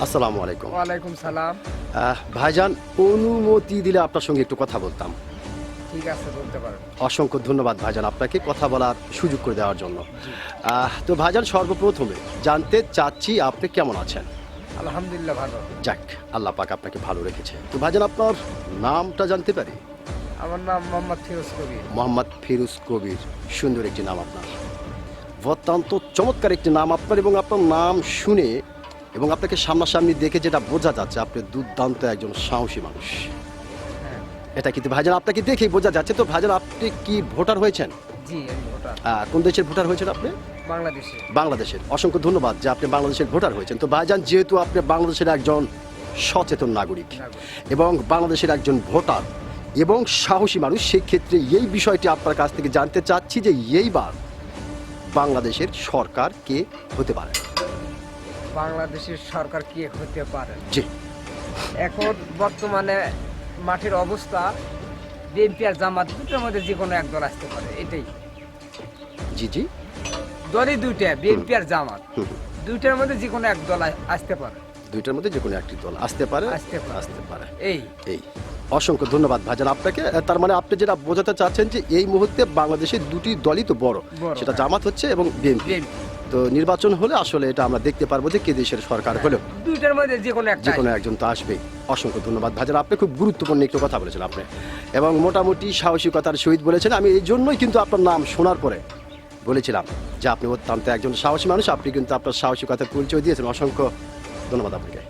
আসসালামু আলাইকুম। ওয়ালাইকুম সালাম। ভাইজান, অনুমতি দিলে আপনার সঙ্গে একটু কথা বলতাম। ঠিক আছে, বলতে পারেন। অসংখ্য ধন্যবাদ ভাইজান আপনাকে কথা বলার সুযোগ করে দেওয়ার জন্য। তো ভাইজান, সর্বপ্রথমে জানতে চাচ্ছি আপনি কেমন আছেন? আলহামদুলিল্লাহ ভালো। যাক, আল্লাহ পাক আপনাকে ভালো রেখেছে। তো ভাইজান, আপনার নামটা জানতে পারি? আমার নাম মোহাম্মদ ফিরোজ কবির। মোহাম্মদ ফিরোজ কবির, সুন্দর একটি নাম আপনার, অত্যন্ত চমৎকার একটি নাম আপনার। এবং আপনার নাম শুনে এবং আপনাকে সামনাসামনি দেখে যেটা বোঝা যাচ্ছে, আপনি দুর্দান্ত একজন সাহসী মানুষ। হ্যাঁ, এটা কিন্তু ভাইজান আপনাকে দেখেই বোঝা যাচ্ছে। তো ভাইজান, আপনি কি ভোটার হয়েছেন? জি আমি ভোটার। কোন দেশের ভোটার হয়েছেন আপনি? বাংলাদেশে। বাংলাদেশের। অসংখ্য ধন্যবাদ যে আপনি বাংলাদেশের ভোটার হয়েছেন। তো ভাইজান, যেহেতু আপনি বাংলাদেশের একজন সচেতন নাগরিক এবং বাংলাদেশের একজন ভোটার এবং সাহসী মানুষ, সেই ক্ষেত্রে এই বিষয়টি আপনার কাছ থেকে জানতে চাচ্ছি যে এইবার বাংলাদেশের সরকার কে হতে পারে? বাংলাদেশের সরকার কি হতে পারে? জি। এখন বর্তমানে মাঠের অবস্থা, বিএনপি আর জামাত দুটোর মধ্যে যে কোনো এক দল আসতে পারে, এটাই। জি জি। দলই দুইটা, বিএনপি আর জামাত, দুইটার মধ্যে যে কোনো এক দল আসতে পারে। দুইটার মধ্যে যে কোনো একটি দল আসতে পারে। আসতে পারে। এই অসংখ্য ধন্যবাদ ভাইজান আপনাকে। তার মানে আপনি যেটা বোঝাতে চাচ্ছেন যে এই মুহূর্তে বাংলাদেশের দুটি দলই তো বড়, সেটা জামাত হচ্ছে এবং বিএনপি। তো নির্বাচন হলে আসলে এটা আমরা দেখতে পারবো যে কে দেশের সরকার হলো। দুইটার মধ্যে যে কোনো একজন তো আসবেই। অসংখ্য ধন্যবাদ ভাইজান, আপনি খুব গুরুত্বপূর্ণ একটু কথা বলেছেন আপনি, এবং মোটামুটি সাহসিকতার সহিত বলেছেন। আমি এই জন্যই কিন্তু আপনার নাম শোনার পরে বলেছিলাম যে আপনি অত্যন্ত একজন সাহসী মানুষ। আপনি কিন্তু আপনার সাহসিকতার পরিচয় দিয়েছেন। অসংখ্য ধন্যবাদ আপনাকে।